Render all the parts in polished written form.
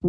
Let's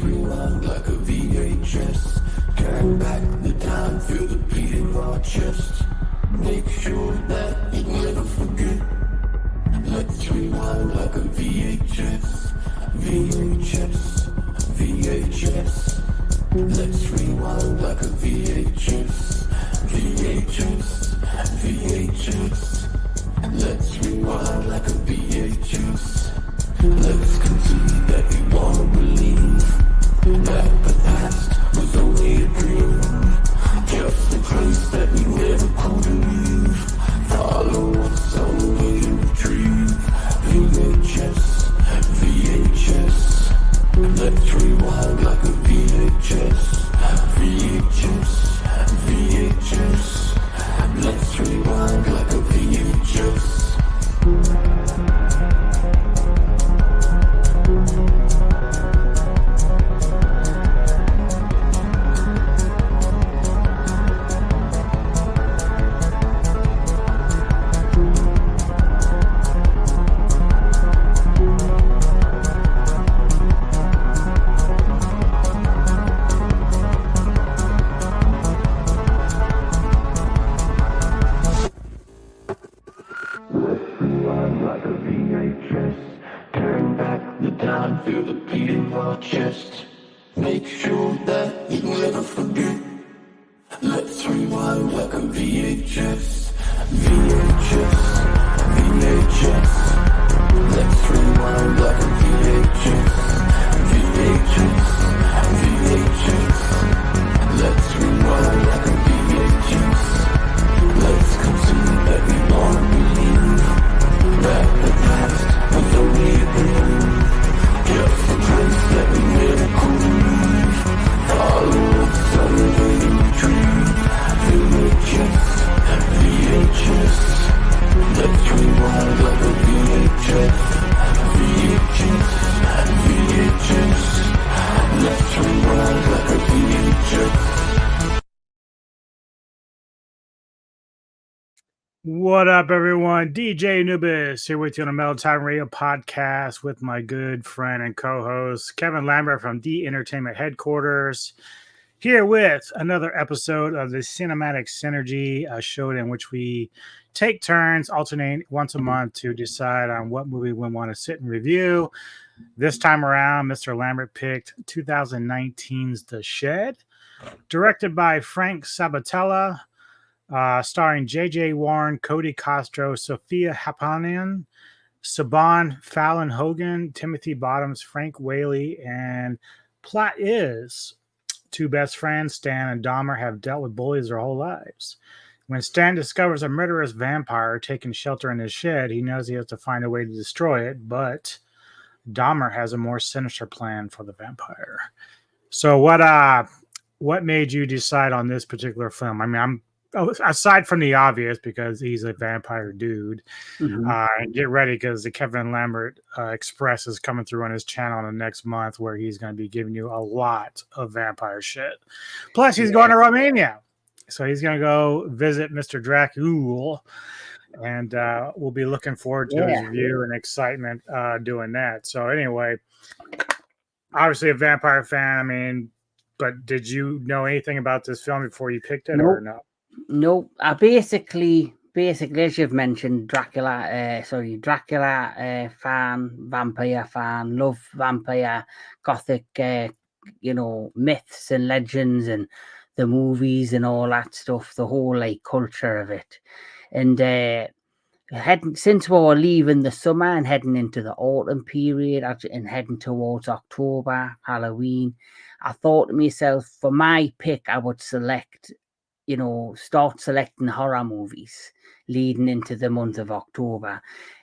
rewind like a VHS. Turn back the time, feel the beat in our chest. Make sure that you never forget. Let's rewind like a VHS. VHS, VHS. Let's rewind like a VHS. VHS, VHS. Let's rewind like a VHS. Let's concede that we wanna believe that the past was only a dream, just a place that we never could leave. Follow us on the way to retrieve. VHS, VHS. Let's rewind like a VHS. VHS, VHS. Let's rewind like a VHS. Like a VHS, turn back the time, feel the beat in our chest. Make sure that you never forget. Let's rewind like a VHS. VHS, VHS. Let's rewind like a VHS. VHS, VHS. Let's rewind like a VHS. Let's concede that we wanna believe that the past was only a dream, just a place that we never could leave. Follow us on the way to retrieve. VHS, VHS. Let's rewind like a VHS. VHS, VHS. Let's rewind like a VHS. What up, everyone? DJ Anubis here with you on the Metal Time Radio podcast with my good friend and co-host Kevin Lambert from The Entertainment Headquarters. Here with another episode of the Cinematic Synergy, a show in which we take turns, alternate once a month to decide on what movie we want to sit and review. This time around, Mr. Lambert picked 2019's The Shed, directed by Frank Sabatella. Starring J.J. Warren, Cody Castro, Sophia Hapanian, Saban Fallon Hogan, Timothy Bottoms, Frank Whaley, and plot is two best friends, Stan and Dahmer, have dealt with bullies their whole lives. When Stan discovers a murderous vampire taking shelter in his shed, he knows he has to find a way to destroy it, but Dahmer has a more sinister plan for the vampire. So what made you decide on this particular film? I mean, aside from the obvious, because he's a vampire dude, get ready because the Kevin Lambert Express is coming through on his channel in the next month, where he's going to be giving you a lot of vampire shit. Plus, he's going to Romania, so he's going to go visit Mr. Dracul, and we'll be looking forward to his review and excitement doing that. So anyway, obviously a vampire fan. I mean, but did you know anything about this film before you picked it, or no? No, I basically, as you've mentioned, Dracula fan, vampire fan, love vampire, gothic, myths and legends and the movies and all that stuff, the whole like culture of it. And since we were leaving the summer and heading into the autumn period and heading towards October, Halloween, I thought to myself, for my pick, I would start selecting horror movies leading into the month of October.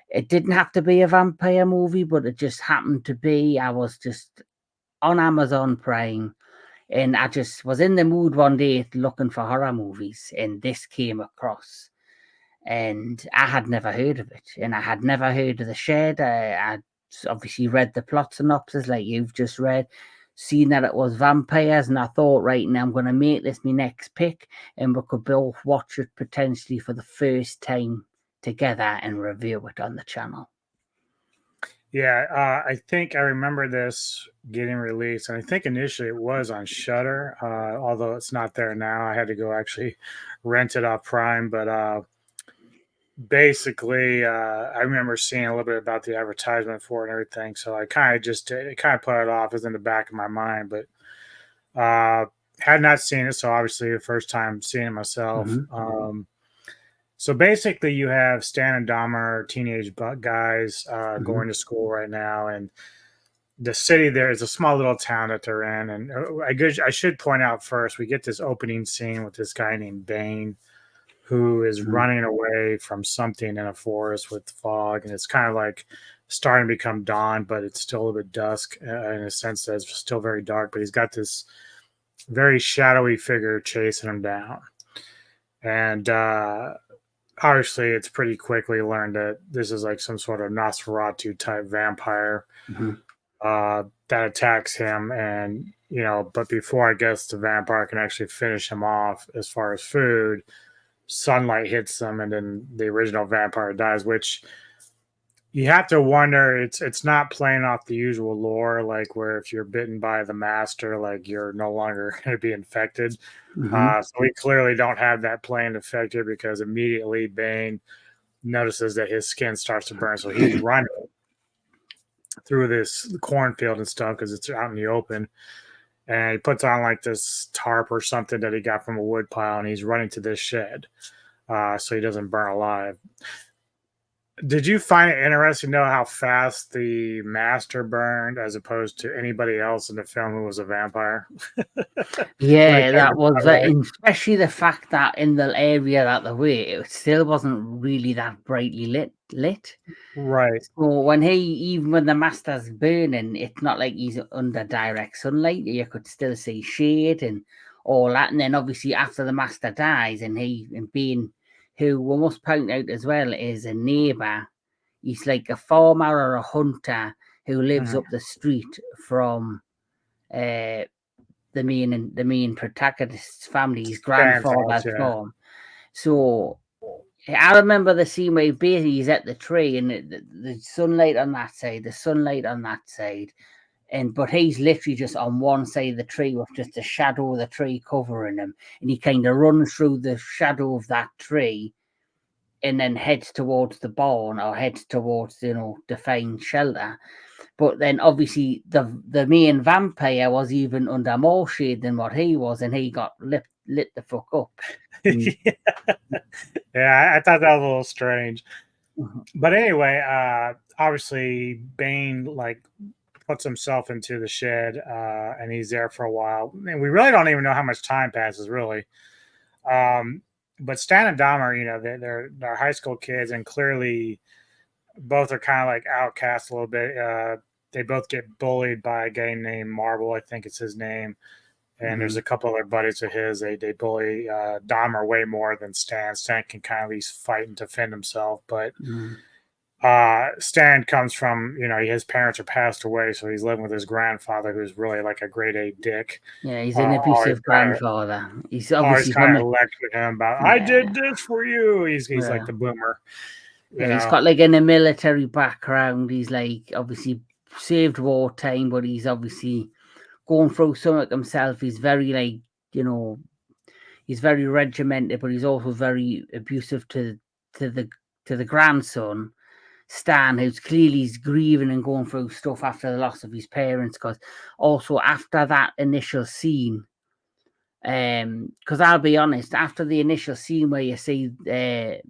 It didn't have to be a vampire movie, but it just happened to be. I was just on Amazon Prime And I just was in the mood one day looking for horror movies, and this came across. And I had never heard of it, and I had never heard of The Shed. I obviously read the plot synopsis like you've just read, seen that it was vampires, and I thought, right now I'm going to make this my next pick, and we could both watch it potentially for the first time together and review it on the channel. Yeah, I think I remember this getting released, and I think initially it was on Shudder, although it's not there now. I had to go actually rent it off Prime, but basically, I remember seeing a little bit about the advertisement for it and everything, so I kind of just it kind of put it off. It was in the back of my mind, but had not seen it, so obviously the first time seeing it myself. Mhm. So basically, you have Stan and Dahmer, teenage guys, going to school right now, and the city there is a small little town that they're in. And I should point out first, we get this opening scene with this guy named Bane, who is running away from something in a forest with fog, and it's kind of like starting to become dawn, but it's still a little bit dusk in a sense that it's still very dark. But he's got this very shadowy figure chasing him down, and obviously it's pretty quickly learned that this is like some sort of Nosferatu type vampire that attacks him. And but before I guess the vampire can actually finish him off as far as food, sunlight hits them, and then the original vampire dies, which you have to wonder, it's not playing off the usual lore, like where if you're bitten by the master, like you're no longer going to be infected. So we clearly don't have that playing effect here, because immediately Bane notices that his skin starts to burn, so he's running through this cornfield and stuff because it's out in the open, and he puts on like this tarp or something that he got from a wood pile, and he's running to this shed so he doesn't burn alive. Did you find it interesting to know how fast the master burned as opposed to anybody else in the film who was a vampire? Yeah, that was especially the fact that in the area that they were, it still wasn't really that brightly lit. Right. So even when the master's burning, it's not like he's under direct sunlight. You could still see shade and all that. And then obviously after the master dies, and Bane, who we must point out as well, is a neighbor. He's like a farmer or a hunter who lives up the street from the main protagonist's family, his grandfather's farm. So I remember the scene where he's at the tree, and the sunlight on that side, the sunlight on that side, but he's literally just on one side of the tree with just the shadow of the tree covering him, and he kind of runs through the shadow of that tree, and then heads towards the barn or heads towards to find shelter. But then obviously the main vampire was even under more shade than what he was, and he got lit the fuck up. Yeah, I thought that was a little strange. But anyway, obviously Bane like puts himself into the shed, and he's there for a while, and we really don't even know how much time passes, really. But Stan and Dahmer, they're high school kids, and clearly both are kind of like outcast a little bit. They both get bullied by a guy named Marble, I think it's his name. And there's a couple other buddies of his. They bully Dahmer way more than Stan. Stan can kind of at least fight and defend himself. But Stan comes from, his parents are passed away, so he's living with his grandfather, who's really like a grade A dick. Yeah, he's an abusive grandfather. He's obviously kind of lectured him about, I did this for you. He's like the boomer. Yeah, he's got like in a military background. He's like obviously saved wartime, but he's obviously going through something himself. He's very like, he's very regimented, but he's also very abusive to the grandson, Stan, who's clearly grieving and going through stuff after the loss of his parents. Because also after that initial scene, because I'll be honest, after the initial scene where you see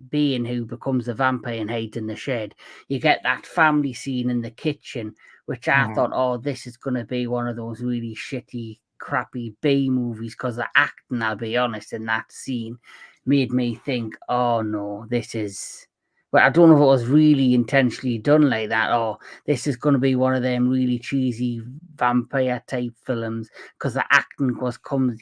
Bane, who becomes a vampire and hides in the shed, you get that family scene in the kitchen, which I thought, oh, this is going to be one of those really shitty, crappy B movies, because the acting, I'll be honest, in that scene made me think, oh no, this is But I don't know if it was really intentionally done like that, or this is going to be one of them really cheesy vampire type films, because the acting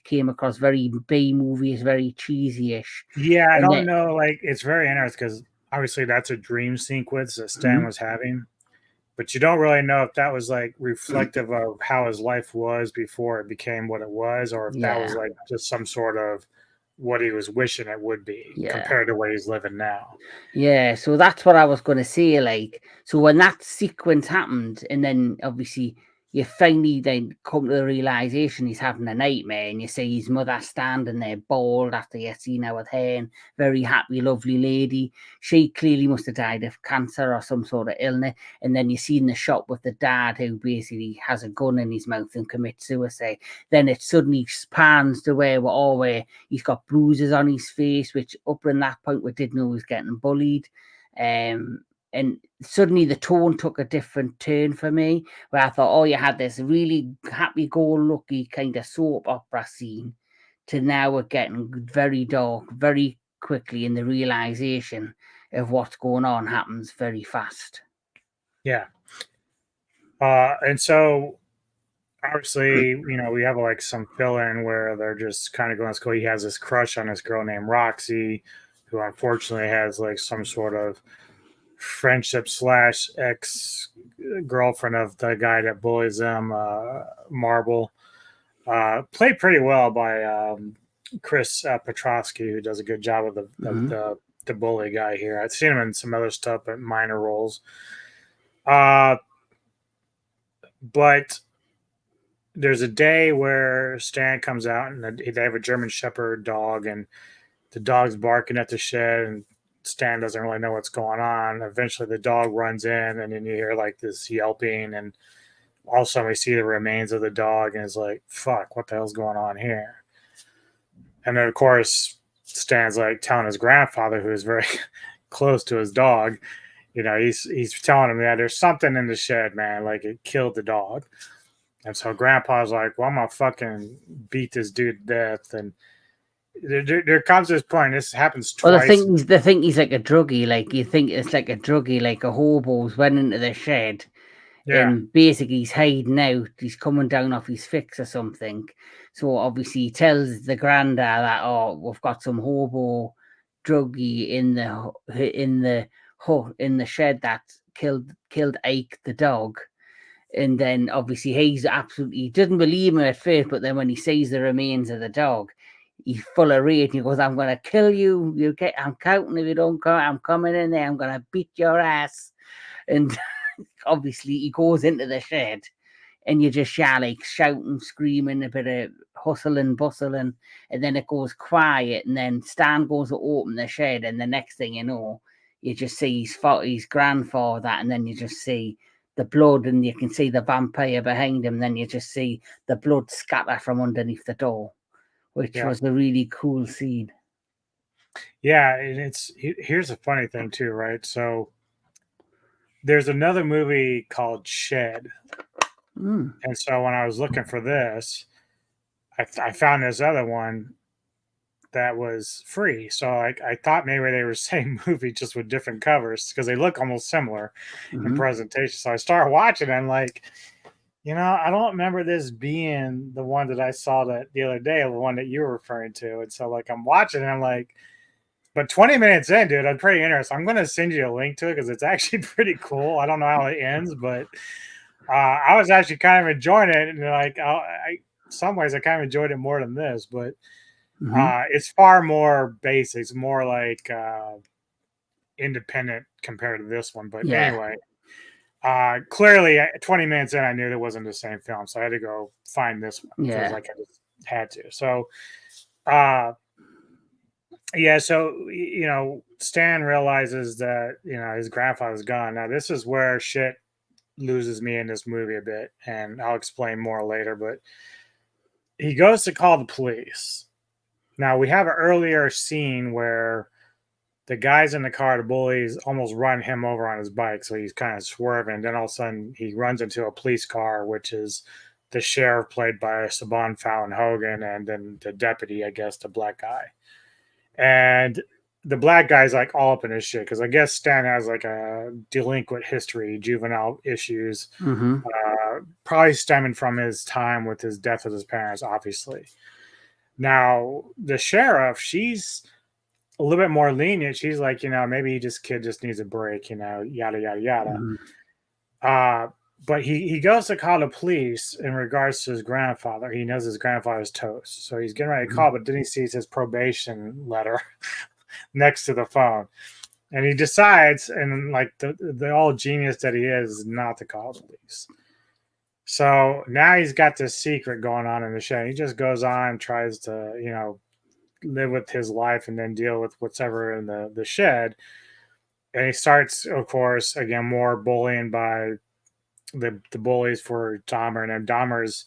came across very B movies, very cheesy-ish. Yeah, I And don't then, know. Like, it's very interesting because obviously that's a dream sequence that Stan was having, but you don't really know if that was like reflective of how his life was before it became what it was, or if that was yeah, like just some sort of what he was wishing it would be yeah. compared to what he's living now. Yeah, so that's what I was going to say. Like, so when that sequence happened, and then obviously you finally then come to the realization he's having a nightmare, and you see his mother standing there bald after you seen her with hair, and very happy, lovely lady. She clearly must have died of cancer or some sort of illness. And then you see in the shop with the dad who basically has a gun in his mouth and commits suicide. Then it suddenly pans to where he's got bruises on his face, which up in that point we didn't know he was getting bullied. And suddenly the tone took a different turn for me, where I thought, oh, you had this really happy-go-lucky kind of soap opera scene, to now we're getting very dark very quickly, and the realization of what's going on happens very fast. Yeah. And so obviously, we have like some fill in where they're just kind of going to school. He has this crush on this girl named Roxy, who unfortunately has like some sort of friendship slash ex girlfriend of the guy that bullies them, Marble. Played pretty well by Chris Petrovsky, who does a good job of the bully guy here. I've seen him in some other stuff, but minor roles. But there's a day where Stan comes out and they have a German Shepherd dog, and the dog's barking at the shed, and Stan doesn't really know what's going on. Eventually, the dog runs in, and then you hear like this yelping, and all of a sudden we see the remains of the dog, and it's like, "Fuck, what the hell's going on here?" And then, of course, Stan's like telling his grandfather, who is very close to his dog, he's telling him, "Yeah, there's something in the shed, man. Like it killed the dog." And so Grandpa's like, "Well, I'm gonna fucking beat this dude to death." And there comes this point. This happens Well, twice. they think he's like a druggie. Like, you think it's like a druggie, like a hobo's went into the shed, Yeah, and basically he's hiding out. He's coming down off his fix or something. So obviously he tells the granddad that, oh, we've got some hobo druggie in the shed that killed Ike the dog. And then obviously he doesn't believe him at first, but then when he sees the remains of the dog, he's full of rage. He goes, "I'm going to kill you. I'm counting if you don't come. I'm coming in there. I'm going to beat your ass." And obviously he goes into the shed, and you just hear like shouting, screaming, a bit of hustling, bustling, and then it goes quiet, and then Stan goes to open the shed, and the next thing you know, you just see his grandfather, and then you just see the blood, and you can see the vampire behind him, then you just see the blood scatter from underneath the door, which yeah, was a really cool scene. yeah. And here's a funny thing too, right? So there's another movie called Shed, and so when I was looking for this, I found this other one that was free. So I thought maybe they were the same movie just with different covers because they look almost similar in presentation. So I started watching and like, I don't remember this being the one that I saw that the other day, the one that you were referring to. And so like I'm watching and I'm like, but 20 minutes in, dude, I'm pretty interested. I'm going to send you a link to it because it's actually pretty cool. I don't know how it ends, but I was actually kind of enjoying it. And like, some ways I kind of enjoyed it more than this, but it's far more basic. It's more like independent compared to this one. But Yeah, anyway, clearly 20 minutes in, I knew it wasn't the same film. So I had to go find this one because yeah, like I just had to. So, yeah. So, Stan realizes that, his grandfather's gone. Now, this is where shit loses me in this movie a bit. And I'll explain more later. But he goes to call the police. Now, we have an earlier scene where the guys in the car, the bullies, almost run him over on his bike. So he's kind of swerving. Then all of a sudden, he runs into a police car, which is the sheriff played by Saban Fallon Hogan, and then the deputy, I guess, the black guy. And the black guy's like all up in his shit because I guess Stan has like a delinquent history, juvenile issues, probably stemming from his time with his death of his parents, obviously. Now, the sheriff, she's a little bit more lenient. She's like, maybe this kid just needs a break, yada, yada, yada. But he goes to call the police in regards to his grandfather. He knows his grandfather's toast. So he's getting ready to call, but then he sees his probation letter next to the phone. And he decides, and like the old genius that he is, not to call the police. So now he's got this secret going on in the shed. He just goes on, tries to, live with his life and then deal with whatever in the shed. And he starts, of course, again, more bullying by the bullies for Dahmer, and then Dahmer's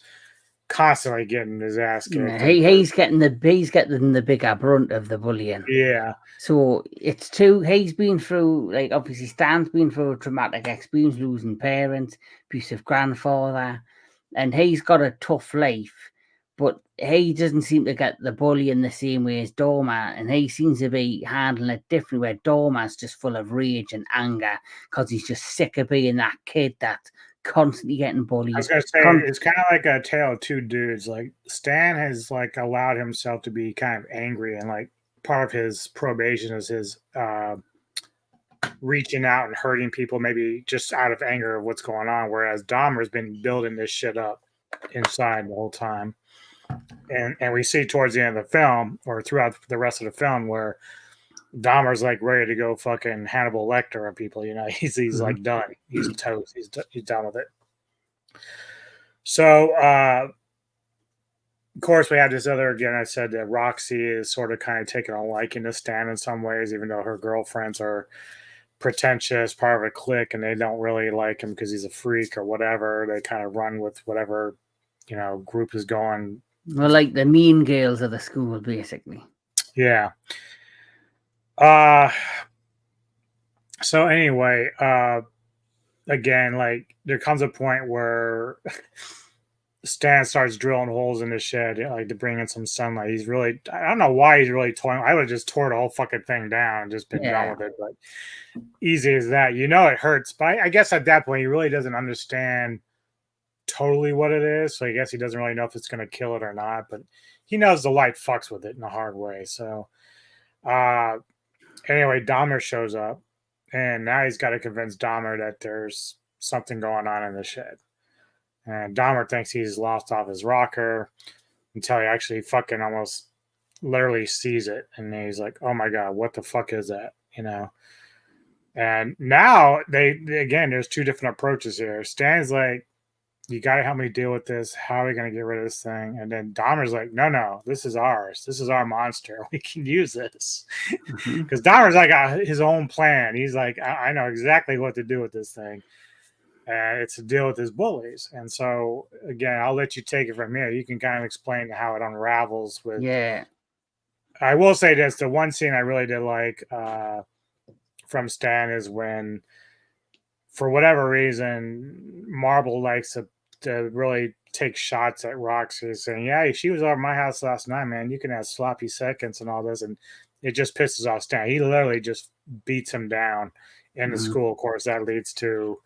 constantly getting his ass kicked. He's getting the bigger brunt of the bullying. Yeah. So he's been through, like, obviously Stan's been through a traumatic experience, losing parents, abusive grandfather, and he's got a tough life, but he doesn't seem to get the bullying the same way as Dahmer, and he seems to be handling it differently, where Dahmer's just full of rage and anger because he's just sick of being that kid that's constantly getting bullied. I was gonna say it's kind of like a tale of two dudes. Like Stan has like allowed himself to be kind of angry, and like part of his probation is his reaching out and hurting people, maybe just out of anger of what's going on. Whereas Dahmer's been building this shit up inside the whole time, and we see towards the end of the film or throughout the rest of the film where Dahmer's like ready to go fucking Hannibal Lecter on people. He's like done. He's toast. He's done with it. So, of course, we have this other, again, I said that Roxy is sort of kind of taking a liking to Stan in some ways, even though her girlfriends are pretentious, part of a clique, and they don't really like him because he's a freak or whatever. They kind of run with whatever, group is going. Well, like the mean girls of the school, basically. Yeah. So anyway, again, like there comes a point where Stan starts drilling holes in the shed, like to bring in some sunlight. He's really, I don't know why he's really toying. I would have just tore the whole fucking thing down and just been done with it. But easy as that, it hurts. But I guess at that point, he really doesn't understand totally what it is. So I guess he doesn't really know if it's going to kill it or not. But he knows the light fucks with it in a hard way. So, anyway, Dahmer shows up, and now he's got to convince Dahmer that there's something going on in the shed. And Dahmer thinks he's lost off his rocker until he actually fucking almost literally sees it. And he's like, oh my God, what the fuck is that? And now there's two different approaches here. Stan's like, you got to help me deal with this. How are we going to get rid of this thing? And then Dahmer's like, no, this is ours. This is our monster. We can use this. Because Dahmer's like his own plan. He's like, I know exactly what to do with this thing. And it's to deal with his bullies. And so, again, I'll let you take it from here. You can kind of explain how it unravels with. Yeah. I will say this. The one scene I really did like from Stan is when, for whatever reason, Marble likes to really take shots at Roxy, saying, yeah, she was over my house last night, man. You can have sloppy seconds and all this. And it just pisses off Stan. He literally just beats him down in the school. Of course, that leads to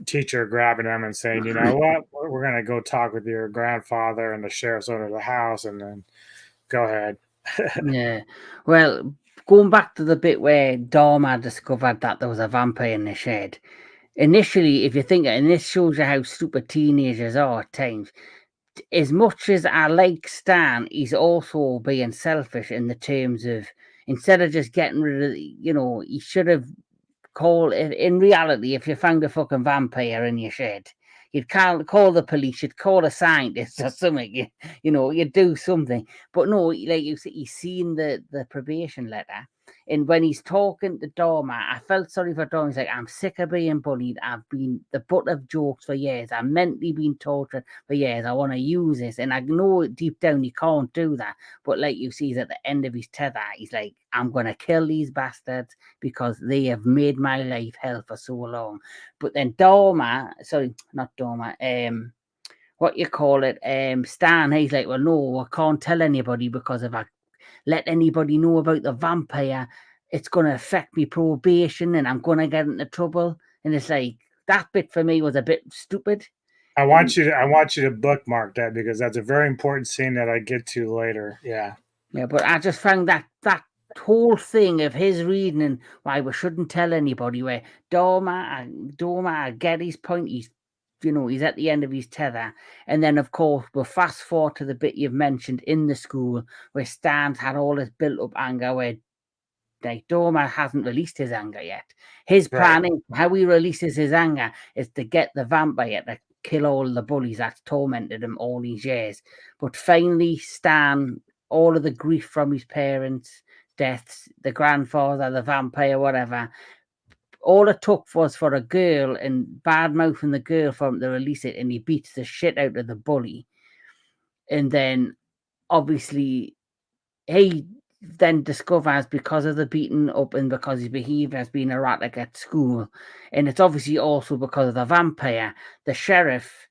teacher grabbing him and saying, you know what, we're going to go talk with your grandfather, and the sheriff's under the house, and then go ahead. Yeah. Well, going back to the bit where Dahmer discovered that there was a vampire in the shed, initially, if you think, and this shows you how stupid teenagers are at times, as much as I like Stan, he's also being selfish in the terms of, instead of just getting rid of, he should have called it. In reality, if you found a fucking vampire in your shed, you'd call the police, you'd call a scientist or something, you'd do something. But no, like you see, he's seen the probation letter. And when he's talking to Dahmer, I felt sorry for Dahmer. He's like, I'm sick of being bullied. I've been the butt of jokes for years. I've mentally been tortured for years. I want to use this. And I know deep down he can't do that. But like you see, he's at the end of his tether. He's like, I'm going to kill these bastards because they have made my life hell for so long. But then Stan, he's like, well, no, I can't tell anybody because if I let anybody know about the vampire, it's going to affect me probation and I'm going to get into trouble. And it's like, that bit for me was a bit stupid. I want you to bookmark that because that's a very important scene that I get to later. Yeah. Yeah, but I just found that whole thing of his reading why we shouldn't tell anybody, where Dorma, I get his point. He's at the end of his tether. And then, of course, we'll fast forward to the bit you've mentioned in the school where Stan's had all this built-up anger, where like Dorma hasn't released his anger yet. His plan is, how he releases his anger is to get the vampire to kill all the bullies that's tormented him all these years. But finally, Stan, all of the grief from his parents' deaths, the grandfather, the vampire, whatever, all it took was for a girl and bad mouthing the girl for him to release it, and he beats the shit out of the bully. And then obviously he then discovers, because of the beating up and because his behavior has been erratic at school, and it's obviously also because of the vampire, the sheriff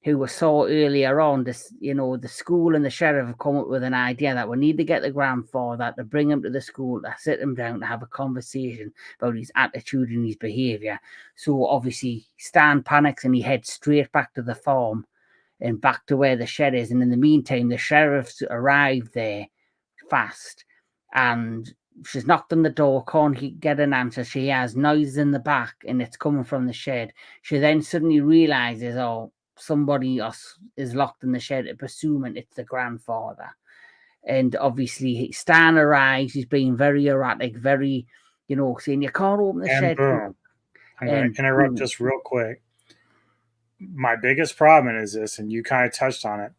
who we saw earlier on, this, the school and the sheriff have come up with an idea that we need to get the grandfather to bring him to the school, to sit him down, to have a conversation about his attitude and his behavior. So obviously Stan panics and he heads straight back to the farm and back to where the shed is. And in the meantime, the sheriff's arrived there fast, and she's knocked on the door, can't get an answer. She hears noises in the back and it's coming from the shed. She then suddenly realizes, somebody else is locked in the shed, presuming it's the grandfather. And obviously Stan arrives, he's being very erratic, very, saying you can't open the shed. Boom. I'm going to interrupt just real quick. My biggest problem is this, and you kind of touched on it.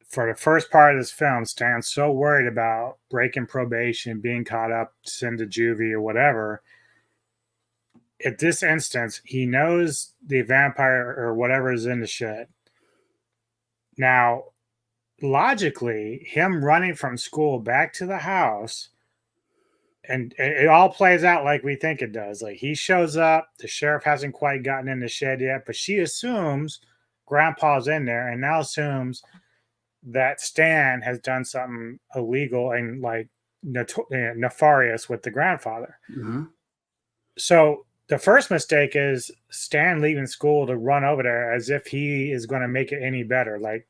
For the first part of this film, Stan's so worried about breaking probation, being caught up, sent to juvie or whatever. At this instance, he knows the vampire or whatever is in the shed. Now, logically, him running from school back to the house, and it all plays out like we think it does. Like, he shows up, the sheriff hasn't quite gotten in the shed yet, but she assumes Grandpa's in there and now assumes that Stan has done something illegal and like nefarious with the grandfather. Mm-hmm. So the first mistake is Stan leaving school to run over there as if he is going to make it any better. Like,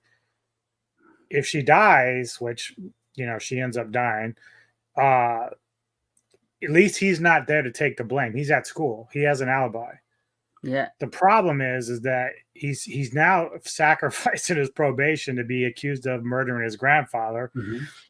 if she dies, which, she ends up dying, at least he's not there to take the blame. He's at school. He has an alibi. Yeah. The problem is that he's now sacrificing his probation to be accused of murdering his grandfather,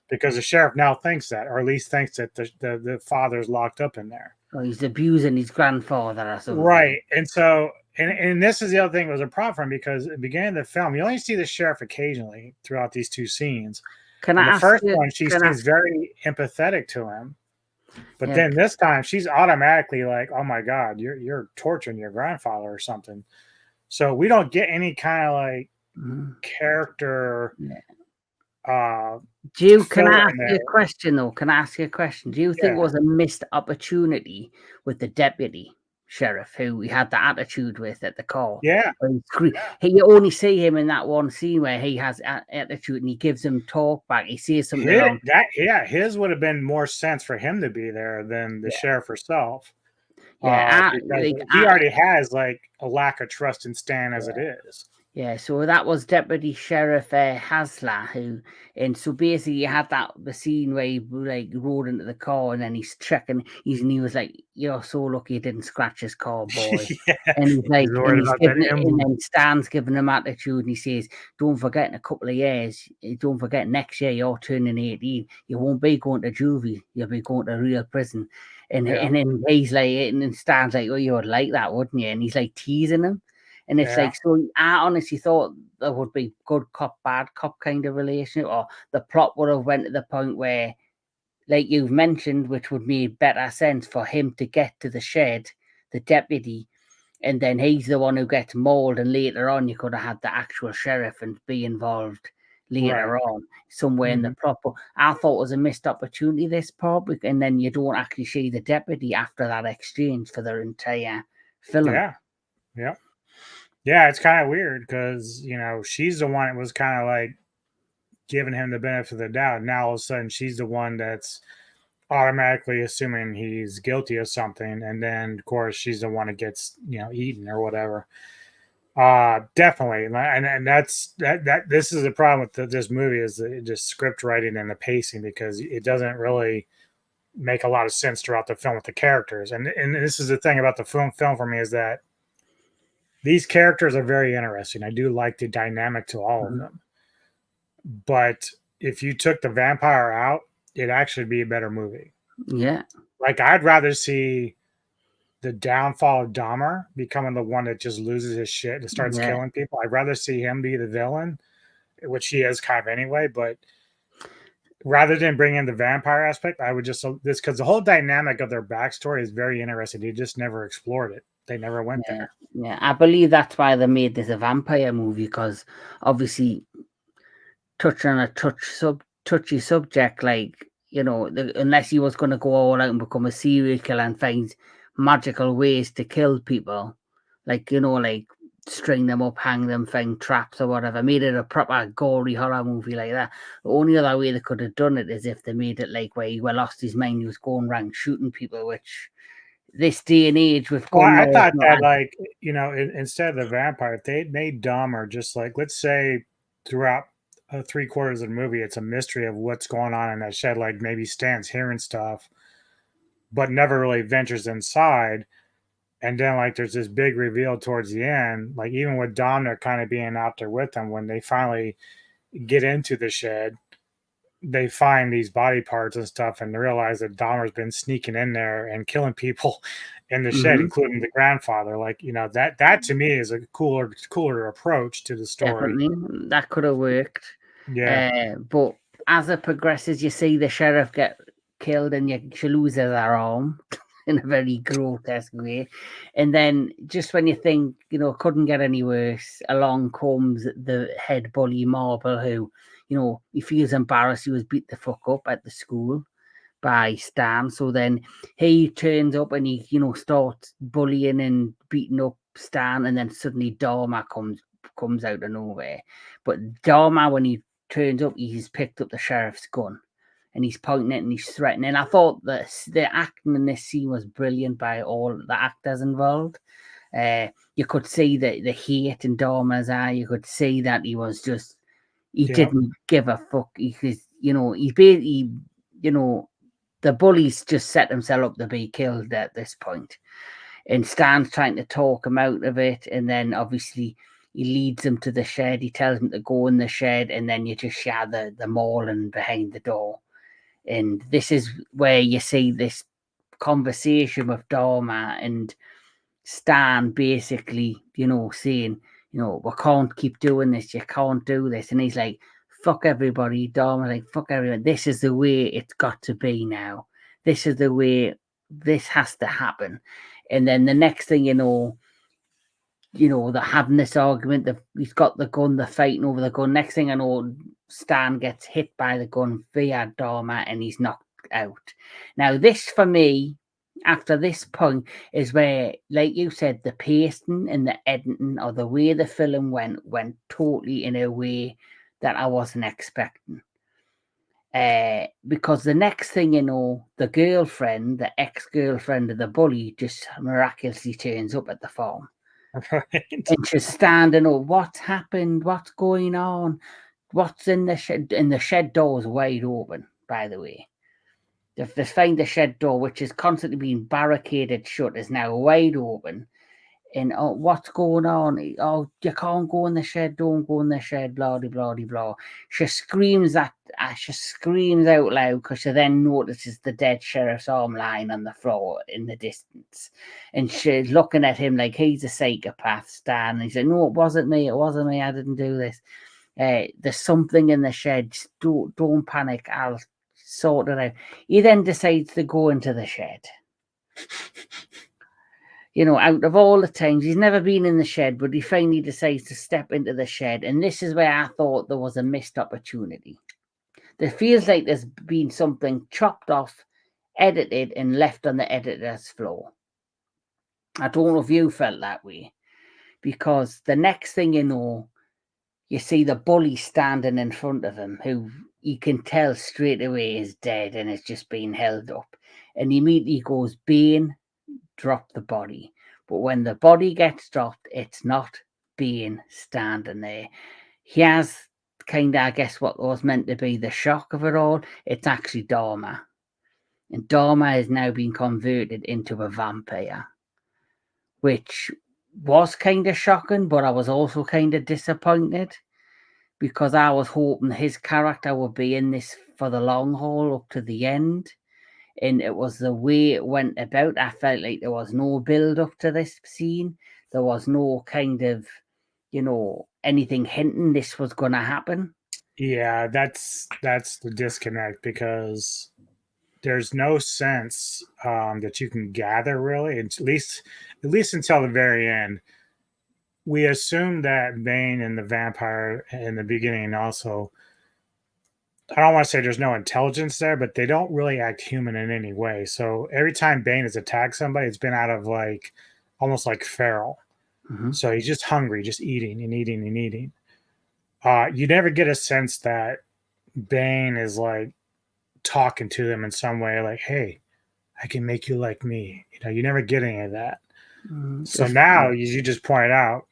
because the sheriff now thinks that, or at least thinks that the father's locked up in there. Oh, he's abusing his grandfather or something. Right. And so, and this is the other thing that was a problem for him, because at the beginning of the film, you only see the sheriff occasionally throughout these two scenes. The first one, she seems very empathetic to him. But then this time, she's automatically like, "Oh my God, you're torturing your grandfather or something." So we don't get any kind of like character. Can I ask you a question though? Can I ask you a question? Do you think it was a missed opportunity with the deputy sheriff who we had the attitude with at the car? Yeah. You only see him in that one scene where he has attitude and he gives him talk back. He says something wrong. His would have been more sense for him to be there than the sheriff herself. Yeah, he already has like a lack of trust in Stan as it is. Yeah, so that was Deputy Sheriff Hasler, and so basically you had the scene where he like rode into the car and then he's checking, and he was like, "You're so lucky you didn't scratch his car, boy." And he's like, and then Stan's giving him attitude, and he says, "Don't forget, in a couple of years, don't forget, next year you're turning 18. You won't be going to juvie, you'll be going to real prison." And then he's like, and then Stan's like, "Oh, you would like that, wouldn't you?" And he's like teasing him. And it's like, so I honestly thought there would be good cop, bad cop kind of relationship, or the plot would have went to the point where, like you've mentioned, which would make better sense for him to get to the shed, the deputy, and then he's the one who gets mauled, and later on you could have had the actual sheriff and be involved later on somewhere in the plot. But I thought it was a missed opportunity, this part, and then you don't actually see the deputy after that exchange for their entire film. Yeah, it's kind of weird because, she's the one that was kind of like giving him the benefit of the doubt. Now all of a sudden she's the one that's automatically assuming he's guilty of something, and then of course she's the one that gets eaten or whatever. Definitely, and that's that. This is the problem with this movie is the script writing and the pacing, because it doesn't really make a lot of sense throughout the film with the characters. And this is the thing about the film for me, is that these characters are very interesting. I do like the dynamic to all of them, but if you took the vampire out, it'd actually be a better movie. Yeah. Like, I'd rather see the downfall of Dahmer becoming the one that just loses his shit and starts killing people. I'd rather see him be the villain, which he is kind of anyway, but rather than bring in the vampire aspect, I would just this, because the whole dynamic of their backstory is very interesting. They just never explored it. They never went there. Yeah, I believe that's why they made this a vampire movie, because obviously touching on a touchy subject, like, unless he was going to go all out and become a serial killer and find magical ways to kill people, like, like string them up, hang them, find traps or whatever, made it a proper gory horror movie like that. The only other way they could have done it is if they made it like where he lost his mind, he was going around shooting people, which this day and age with gun I laws, thought that, like, instead of the vampire, if they made Dahmer just like, let's say throughout 3/4 of the movie, it's a mystery of what's going on in that shed. Like, maybe Stan's hearing stuff, but never really ventures inside. And then, like, there's this big reveal towards the end, like, even with Dahmer kind of being out there with them, when they finally get into the shed, they find these body parts and stuff, and they realize that Dahmer's been sneaking in there and killing people in the shed, including the grandfather. Like, that to me is a cooler approach to the story. Definitely, that could have worked. Yeah. But as it progresses, you see the sheriff get killed, and she loses her arm in a very grotesque way. And then just when you think, couldn't get any worse, along comes the head bully Marble, who, he feels embarrassed. He was beat the fuck up at the school by Stan. So then he turns up and he, starts bullying and beating up Stan. And then suddenly Dahmer comes out of nowhere. But Dahmer, when he turns up, he's picked up the sheriff's gun. And he's pointing it and he's threatening. I thought that the acting in this scene was brilliant by all the actors involved. You could see the hate in Dahmer's eye. You could see that he was just, didn't give a fuck. Because, he basically, the bullies just set themselves up to be killed at this point. And Stan's trying to talk him out of it. And then obviously he leads them to the shed. He tells them to go in the shed. And then you just hear the mauling behind the door. And this is where you see this conversation with Dahmer and Stan basically, saying, we can't keep doing this. You can't do this. And he's like, fuck everybody. Dahmer's like, fuck everyone. This is the way it's got to be now. This is the way this has to happen. And then the next thing they're having this argument. He's got the gun. They're fighting over the gun. Next thing I know, Stan gets hit by the gun via Dahmer and he's knocked out. Now, this for me, after this point, is where, like you said, the pacing and the editing, or the way the film went totally in a way that I wasn't expecting. Because the next thing the girlfriend, the ex-girlfriend of the bully, just miraculously turns up at the farm. Right. And she's standing up. What's happened? What's going on? What's in the shed? And the shed door is wide open, by the way. They find the shed door, which is constantly being barricaded shut, is now wide open. And what's going on? Oh, you can't go in the shed. Don't go in the shed. Blah blah blah blah. She screams out loud because she then notices the dead sheriff's arm lying on the floor in the distance, and she's looking at him like he's a psychopath. Stan. And he said, "No, it wasn't me. It wasn't me. I didn't do this. There's something in the shed. Don't panic. I'll sort it out." He then decides to go into the shed. Out of all the times, he's never been in the shed, but he finally decides to step into the shed. And this is where I thought there was a missed opportunity. There feels like there's been something chopped off, edited, and left on the editor's floor. I don't know if you felt that way, because the next thing you know, you see the bully standing in front of him, who you can tell straight away is dead and is just being held up. And immediately goes, Bane, drop the body. But when the body gets dropped, it's not Bane standing there. He has kind of, I guess, what was meant to be the shock of it all. It's actually Dharma. And Dharma has now been converted into a vampire, which was kind of shocking, but I was also kind of disappointed because I was hoping his character would be in this for the long haul up to the end. And it was the way it went about. I felt like there was no build up to this scene. There was no kind of, anything hinting this was going to happen. Yeah, that's the disconnect, because there's no sense that you can gather, really, at least until the very end. We assume that Bane and the vampire in the beginning also, I don't want to say there's no intelligence there, but they don't really act human in any way. So every time Bane has attacked somebody, it's been out of like almost like feral. Mm-hmm. So he's just hungry, just eating and eating and eating. You never get a sense that Bane is like talking to them in some way, like, "Hey, I can make you like me." You never get any of that. So now, as you just pointed out,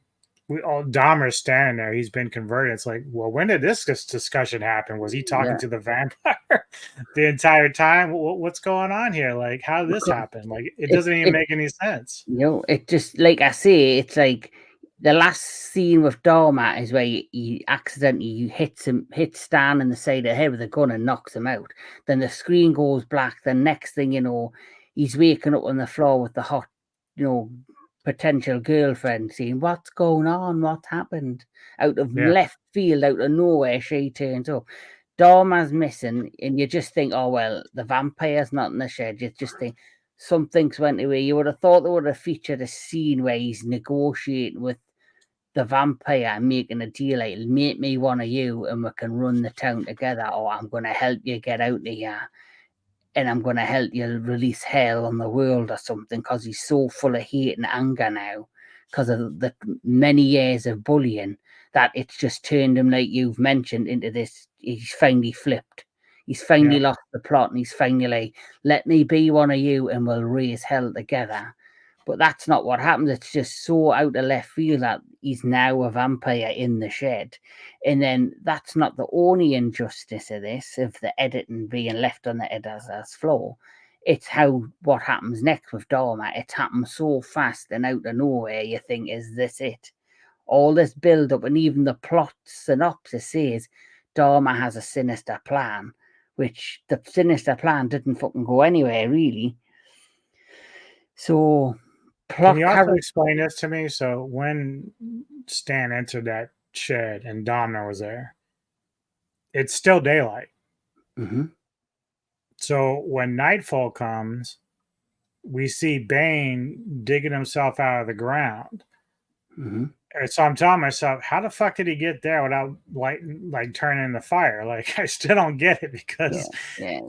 Dahmer's standing there. He's been converted. It's like, well, when did this discussion happen? Was he talking to the vampire the entire time? What's going on here? Like, how did this happen? Like, it doesn't even make any sense. It just, like I say, it's like the last scene with Dharma is where he accidentally hits Stan in the side of the head with a gun and knocks him out. Then the screen goes black. The next thing you know, he's waking up on the floor with the hot, potential girlfriend saying, "What's going on? What happened?" Out of left field, out of nowhere, she turns up. Dharma's missing, and you just think, oh, well, the vampire's not in the shed. You just think something's went away. You would have thought they would have featured a scene where he's negotiating with the vampire and making a deal, like, make me one of you and we can run the town together, or I'm going to help you get out of here. And I'm going to help you release hell on the world or something, because he's so full of hate and anger now because of the many years of bullying that it's just turned him, like you've mentioned, into this. He's finally flipped. He's finally lost the plot, and he's finally like, let me be one of you and we'll raise hell together. But that's not what happens. It's just so out of left field that he's now a vampire in the shed. And then that's not the only injustice of this, of the editing being left on the editor's floor. It's what happens next with Dharma. It happens so fast and out of nowhere, you think, is this it? All this build up, and even the plot synopsis says Dharma has a sinister plan, which the sinister plan didn't fucking go anywhere, really. So... Can you also explain this to me? So when Stan entered that shed and Domino was there, it's still daylight. Mm-hmm. So when nightfall comes, we see Bane digging himself out of the ground. Mm-hmm. So I'm telling myself, how the fuck did he get there without turning the fire? Like, I still don't get it, because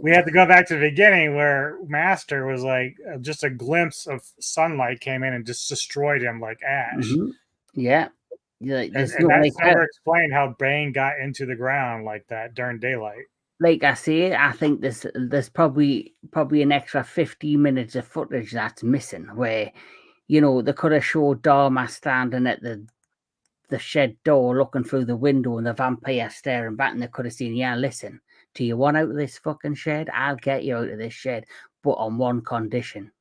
we have to go back to the beginning where Master was like, just a glimpse of sunlight came in and just destroyed him like ash. Mm-hmm. Yeah. And that's never explained how Bane got into the ground like that during daylight. Like I say, I think there's probably an extra 15 minutes of footage that's missing, where, they could have showed Dharma standing at the shed door looking through the window and the vampire staring back, and they could have seen, listen, do you want out of this fucking shed? I'll get you out of this shed, but on one condition.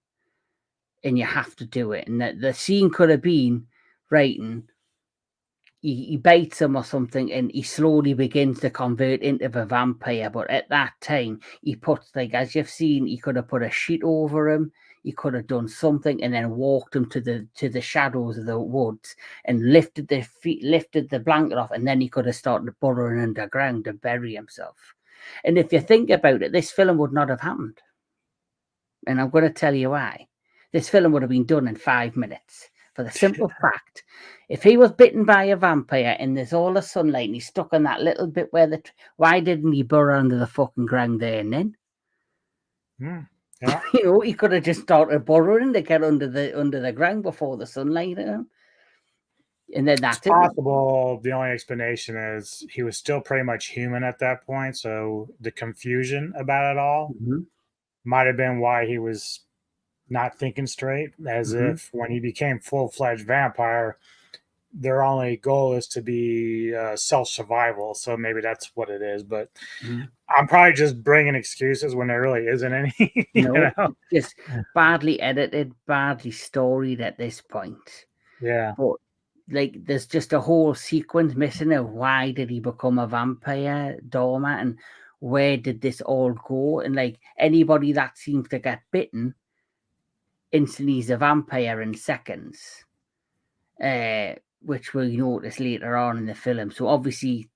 And you have to do it. And the scene could have been writing, he bites him or something, and he slowly begins to convert into a vampire. But at that time, he puts, like, as you've seen, he could have put a sheet over him. He could have done something and then walked him to the shadows of the woods and lifted the blanket off, and then he could have started burrowing underground to bury himself. And if you think about it, this film would not have happened. And I'm going to tell you why. This film would have been done in 5 minutes. For the simple fact, if he was bitten by a vampire and there's all the sunlight and he's stuck on that little bit where why didn't he burrow under the fucking ground there and then? Yeah. He could have just started burrowing to get under the ground before the sunlight hit him. And then that's It's possible. The only explanation is he was still pretty much human at that point. So the confusion about it all might have been why he was not thinking straight, as if when he became full-fledged vampire, their only goal is to be self-survival. So maybe that's what it is. But I'm probably just bringing excuses when there really isn't any. No, You know? just badly edited, badly storied at this point. Yeah. But like, there's just a whole sequence missing of why did he become a vampire, Dorma, and where did this all go? And like, anybody that seems to get bitten instantly is a vampire in seconds, which we'll notice later on in the film. So obviously,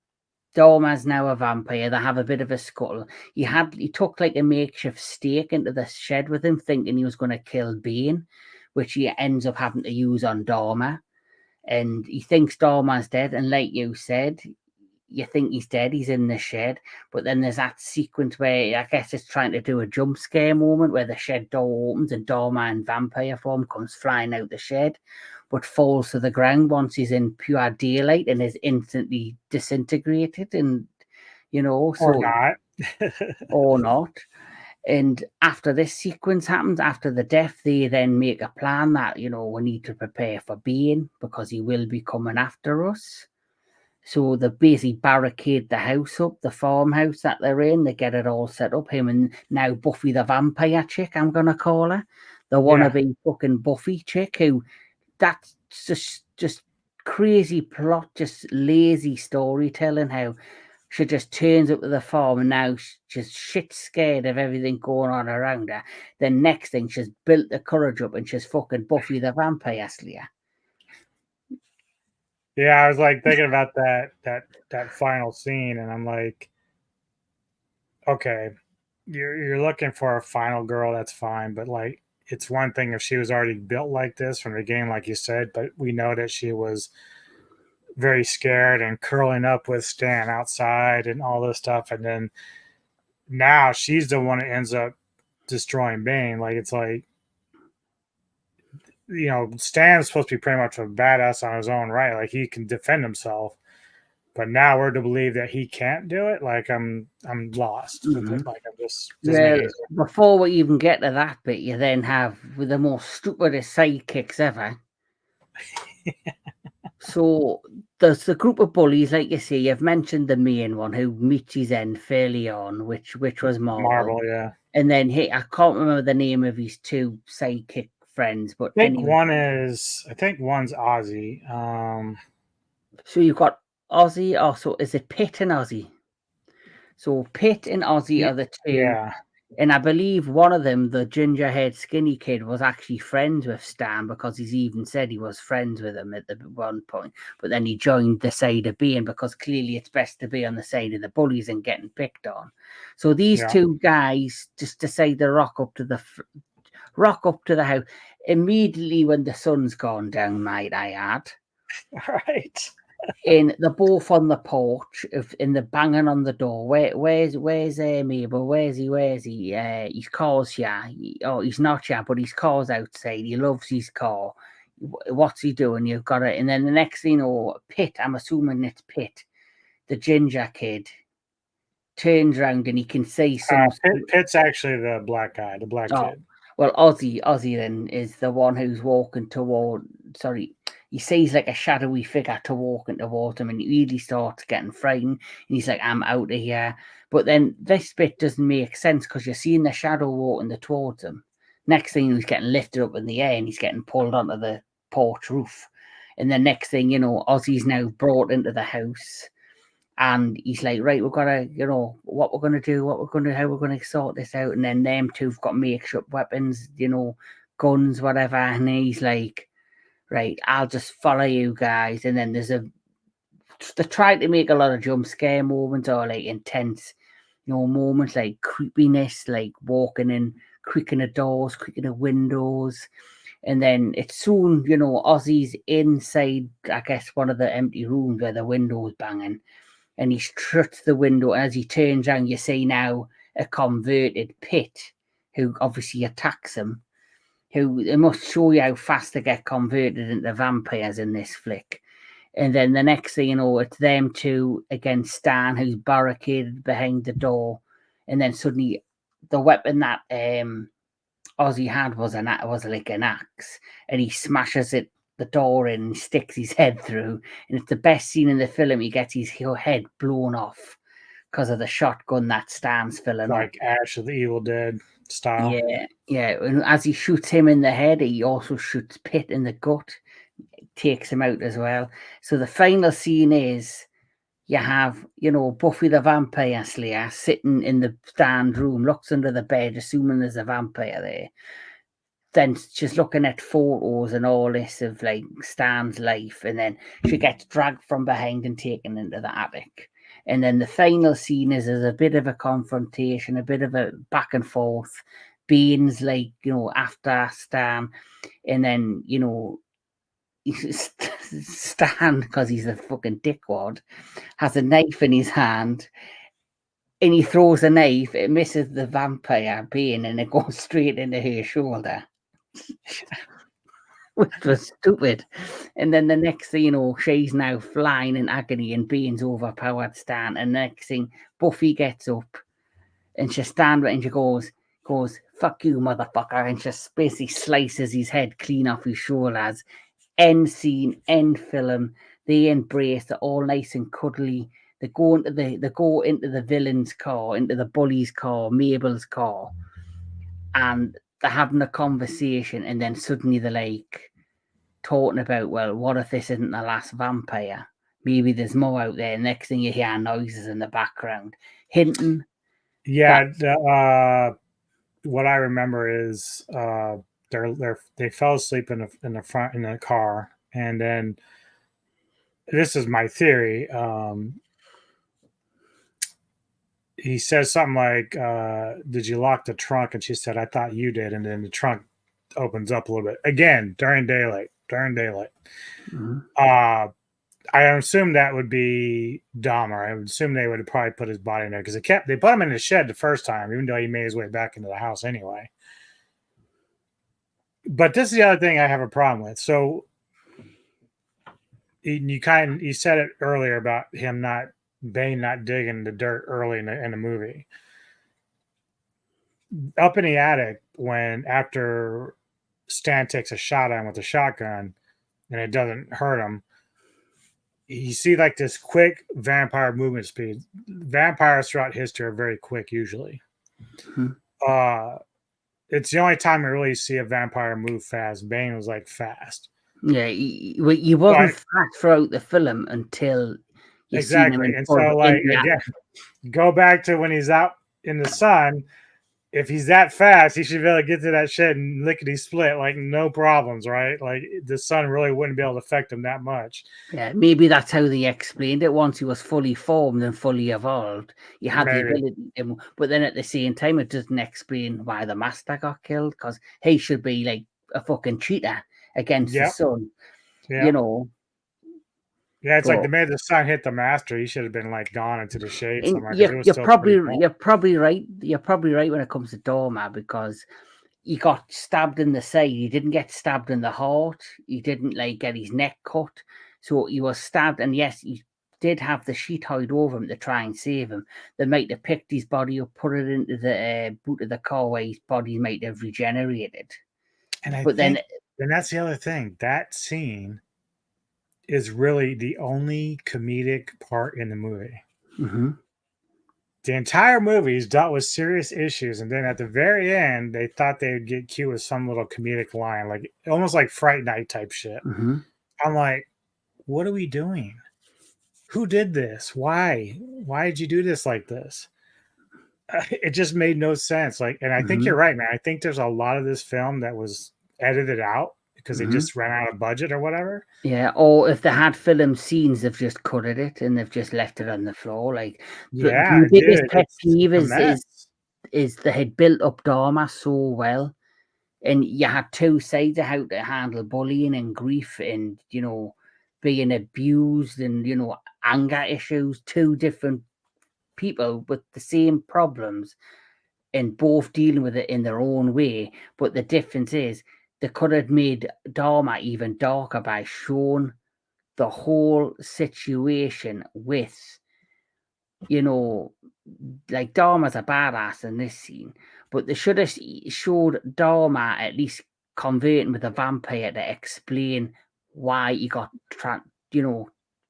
Dorma's now a vampire. They have a bit of a scuttle. He took like a makeshift stake into the shed with him, thinking he was going to kill Bane, which he ends up having to use on Dorma. And he thinks Dorma's dead. And like you said, you think he's dead. He's in the shed. But then there's that sequence where I guess it's trying to do a jump scare moment where the shed door opens and Dorma in vampire form comes flying out the shed, but falls to the ground once he's in pure daylight and is instantly disintegrated. And, you know, so. Or not. Or not. And after this sequence happens, after the death, they then make a plan that, you know, we need to prepare for Bane because he will be coming after us. So they basically barricade the house up, the farmhouse that they're in. They get it all set up. Him and now Buffy the vampire chick, I'm going to call her. The wannabe fucking Buffy chick who, that's just crazy plot, just lazy storytelling, how she just turns up to the farm and now she's shit scared of everything going on around her. Then next thing, she's built the courage up and she's fucking Buffy the Vampire Slayer. Yeah, I was like thinking about that final scene, and I'm like, okay, you're looking for a final girl, that's fine, but like, it's one thing if she was already built like this from the game, like you said, but we know that she was very scared and curling up with Stan outside and all this stuff, and then now she's the one that ends up destroying Bane. Like, it's like, you know, Stan's supposed to be pretty much a badass on his own right, like he can defend himself, but now we're to believe that he can't do it. Like, I'm lost with it. Like, I'm just before we even get to that bit, you then have with the most stupidest sidekicks ever. So there's the group of bullies, like you say. You've mentioned the main one who meets his end fairly on, which was Marvel. Yeah. And then I can't remember the name of his two sidekick friends, but I think one's Ozzy. So you've got Ozzy. Also, is it Pitt and Ozzy? So Pitt and Ozzy are the two. Yeah. And I believe one of them, the ginger-haired skinny kid, was actually friends with Stan because he's even said he was friends with him at the one point. But then he joined the side of Bane because clearly it's best to be on the side of the bullies and getting picked on. So these two guys just decide to rock up to the house immediately when the sun's gone down, might I add. Right. And they're both on the porch, and they're banging on the door. Where's Mabel? Where's he? His car's here. He's not here, but his car's outside. He loves his car. What's he doing? You've got it. And then the next thing, Pitt, I'm assuming it's Pitt, the ginger kid, turns around and he can see some. Pitt's actually the black guy, the black kid. Well, Ozzy then is the one who's walking toward. Sorry. He sees like a shadowy figure walking towards him, and he really starts getting frightened. And he's like, "I'm out of here." But then this bit doesn't make sense because you're seeing the shadow walking towards him. Next thing, he's getting lifted up in the air and he's getting pulled onto the porch roof. And the next thing, Ozzy's now brought into the house, and he's like, "Right, we've got to, what we're going to do, how we're going to sort this out." And then them two've got makeshift weapons, guns, whatever. And he's like, "Right, I'll just follow you guys." And then they try to make a lot of jump scare moments or like intense, moments like creepiness, like walking in, creaking the doors, creaking the windows. And then it's soon, Ozzy's inside, I guess, one of the empty rooms where the window's banging. And he struts the window. As he turns around, you see now a converted Pitt who obviously attacks him. Who it must show you how fast they get converted into vampires in this flick. And then the next thing you know, it's them two against Stan, who's barricaded behind the door. And then suddenly the weapon that Ozzy had was like an axe, and he smashes the door in and sticks his head through. And it's the best scene in the film. He gets his head blown off because of the shotgun that Stan's filling like up. Ash of the Evil Dead style. Yeah. And as he shoots him in the head, he also shoots Pitt in the gut, takes him out as well. So the final scene is you have, Buffy the Vampire Slayer sitting in the stand room, looks under the bed, assuming there's a vampire there. Then she's looking at photos and all this of like Stan's life, and then she gets dragged from behind and taken into the attic. And then the final scene is there's a bit of a confrontation, a bit of a back and forth. Bane's like, after Stan, and then, Stan, because he's a fucking dickwad, has a knife in his hand, and he throws a knife, it misses the vampire Bane, and it goes straight into her shoulder. Which was stupid. And then the next thing, she's now flying in agony and Bane's overpowered Stan. And the next thing, Buffy gets up and she stands and she goes, fuck you, motherfucker. And she basically slices his head clean off his shoulders. End scene, end film. They embrace, they're all nice and cuddly. They go into the villain's car, into the bully's car, Mabel's car. And they're having a conversation, and then suddenly they're like talking about, well, what if this isn't the last vampire? Maybe there's more out there. Next thing you hear noises in the background, hinting. Yeah, what I remember is they fell asleep in the car, and then this is my theory. He says something like, did you lock the trunk? And she said, I thought you did. And then the trunk opens up a little bit. Again, during daylight. Mm-hmm. I assume that would be Dahmer. I would assume they would have probably put his body in there because they put him in the shed the first time, even though he made his way back into the house anyway. But this is the other thing I have a problem with. So you said it earlier about Bane not digging the dirt early in the movie. Up in the attic, after Stan takes a shot at him with a shotgun and it doesn't hurt him, you see like this quick vampire movement speed. Vampires throughout history are very quick usually. Mm-hmm. It's the only time I really see a vampire move fast. Bane was like fast. Yeah, he wasn't fast throughout the film until exactly. And so like again, go back to when he's out in the sun. If he's that fast, he should be able to get to that shed and lickety split, like no problems, right? Like the sun really wouldn't be able to affect him that much. Yeah, maybe that's how they explained it. Once he was fully formed and fully evolved, he had the ability to, but then at the same time, it doesn't explain why the master got killed, because he should be like a fucking cheater against the sun, Yeah, it's like the minute the sun hit the master, he should have been like gone into the shade somewhere. You're probably right. You're probably right when it comes to Dahmer, because he got stabbed in the side. He didn't get stabbed in the heart. He didn't like get his neck cut. So he was stabbed, and yes, he did have the sheet tied over him to try and save him. They might have picked his body up, put it into the boot of the car where his body might have regenerated. Then that's the other thing. That scene is really the only comedic part in the movie. Mm-hmm. The entire movie is dealt with serious issues, and then at the very end, they thought they would get cute with some little comedic line, like almost like Fright Night type shit. Mm-hmm. I'm like, what are we doing? Who did this? Why did you do this like this? It just made no sense. Like, and I think you're right, man. I think there's a lot of this film that was edited out because they just ran out of budget or whatever. Yeah, or if they had filmed scenes, they've just cut it and they've just left it on the floor. Like, the biggest pet peeve is they had built up Dahmer so well, and you had two sides of how to handle bullying and grief and, being abused and, anger issues, two different people with the same problems and both dealing with it in their own way. But the difference is, they could have made Dahmer even darker by showing the whole situation with, like Dharma's a badass in this scene, but they should have showed Dharma at least converting with a vampire to explain why he got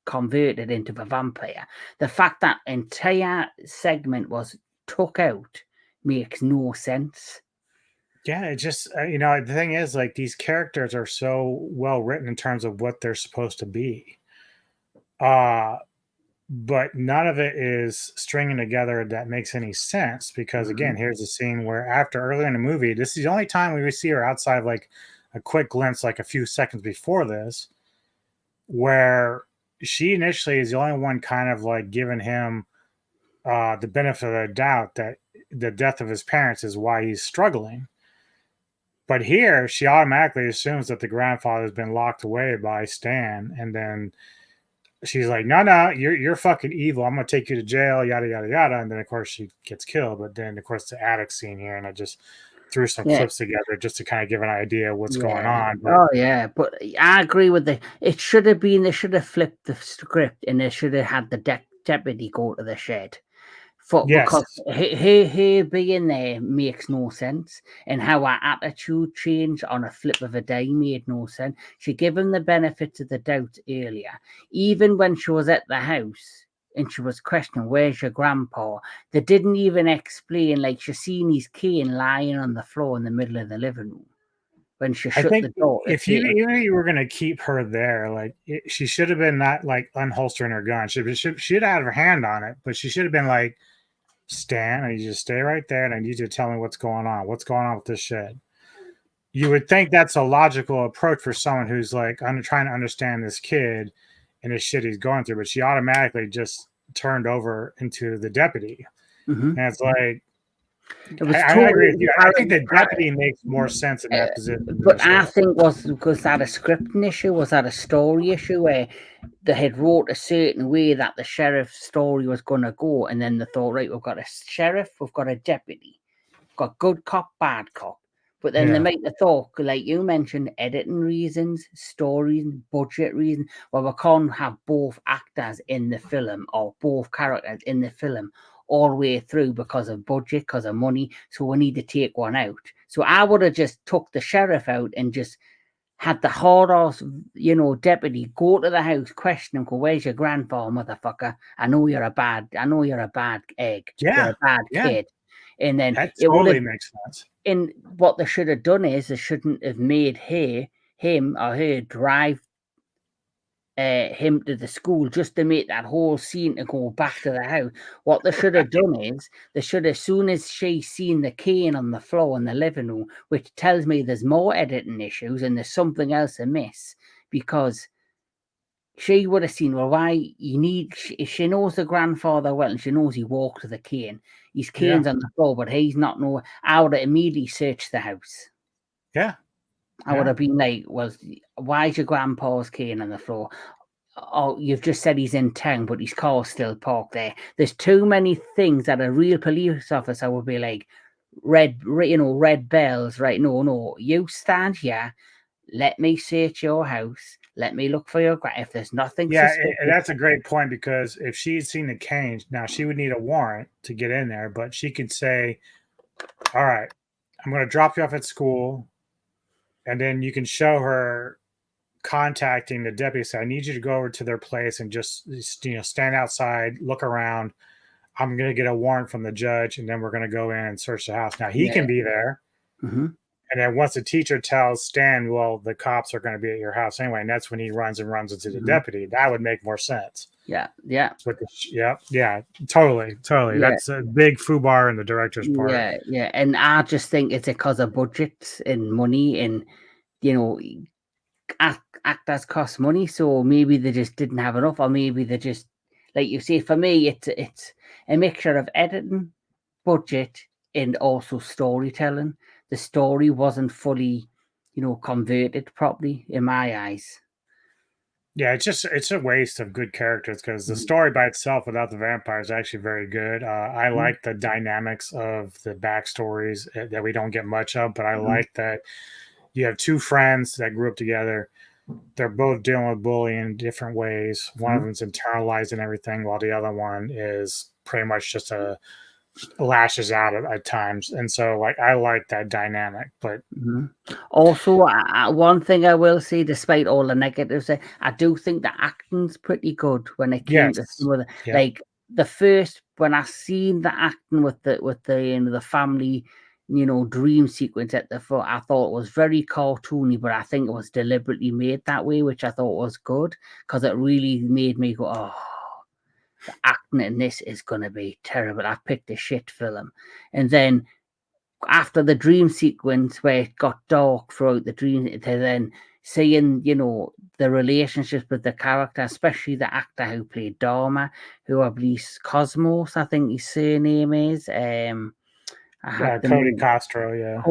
converted into the vampire. The fact that entire segment was took out makes no sense. Yeah, it just the thing is, like, these characters are so well written in terms of what they're supposed to be. But none of it is stringing together that makes any sense because again, here's a scene where earlier in the movie, this is the only time we see her outside of like a quick glimpse, like a few seconds before this, where she initially is the only one kind of like giving him the benefit of the doubt that the death of his parents is why he's struggling. But here, she automatically assumes that the grandfather has been locked away by Stan, and then she's like, no, you're fucking evil. I'm gonna take you to jail, yada yada yada. And then of course she gets killed. But then of course the attic scene here, and I just threw some clips together just to kind of give an idea of what's going on. But, but I agree with they should have flipped the script and they should have had the deputy go to the shed. Because her being there makes no sense, and how her attitude changed on a flip of a day made no sense. She gave him the benefit of the doubt earlier, even when she was at the house and she was questioning, "Where's your grandpa?" They didn't even explain. Like, she seen his cane lying on the floor in the middle of the living room when she shut the door. If you were gonna keep her there, like she should have been not like unholstering her gun. She'd have her hand on it, but she should have been like, Stan, I need you to stay right there, and I need you to tell me what's going on. What's going on with this shed? You would think that's a logical approach for someone who's like trying to understand this kid and the shit he's going through, but she automatically just turned over into the deputy. And it's like, I agree with you. I think the deputy makes more sense in that position. But I think was that a scripting issue? Was that a story issue where they had wrote a certain way that the sheriff's story was going to go, and then they thought, right, we've got a sheriff, we've got a deputy, we've got good cop, bad cop. But then they make the thought, like you mentioned, editing reasons, story, budget reasons. Well, we can't have both actors in the film or both characters in the film all the way through because of budget, because of money. So we need to take one out. So I would have just took the sheriff out and just had the hard-ass, deputy go to the house, question him, go, "Where's your grandfather, motherfucker? I know you're a bad egg. You're a bad kid." And then that totally makes sense. And what they should have done is they shouldn't have made him or her drive him to the school just to make that whole scene to go back to the house. What they should have done is they should have, as soon as she seen the cane on the floor in the living room, which tells me there's more editing issues and there's something else amiss, because she would have seen, well, why you need, she knows the grandfather well, and she knows he walked with a cane. His cane's on the floor, but he's not know. I would have immediately searched the house. Yeah. I would have been like, well, why is your grandpa's cane on the floor? Oh, you've just said he's in town, but his car's still parked there. There's too many things that a real police officer would be like, red bells, right? No, you stand here. Let me search your house. Let me look for your if there's nothing. That's a great point, because if she'd seen the cane, now she would need a warrant to get in there, but she could say, all right, I'm going to drop you off at school, and then you can show her contacting the deputy, say, I need you to go over to their place and just stand outside, look around. I'm going to get a warrant from the judge, and then we're going to go in and search the house. Now he can be there. And then once the teacher tells Stan, well, the cops are going to be at your house anyway, and that's when he runs into the deputy. That would make more sense. Yeah. Totally. Yeah. That's a big foobar in the director's part. Yeah. And I just think it's because of budget and money, and actors cost money, so maybe they just didn't have enough, or maybe they just, like you say, for me, it's a mixture of editing, budget, and also storytelling. The story wasn't fully, converted properly in my eyes. Yeah, it's a waste of good characters, because the story by itself without the vampire is actually very good. I like the dynamics of the backstories that we don't get much of, but I like that you have two friends that grew up together. they're both dealing with bullying in different ways. One of them's internalizing everything, while the other one is pretty much just lashes out at times. And so, like, I like that dynamic. But also, one thing I will say, despite all the negatives, I do think the acting's pretty good when it came to some of the, like the first when I seen the acting with the the family, dream sequence at the foot, I thought it was very cartoony, but I think it was deliberately made that way, which I thought was good because it really made me go, oh, the acting in this is going to be terrible. I picked a shit film. And then after the dream sequence where it got dark throughout the dream, to then seeing, the relationships with the character, especially the actor who played Dharma, who I believe Cosmos, I think his surname is. I had Cody Castro,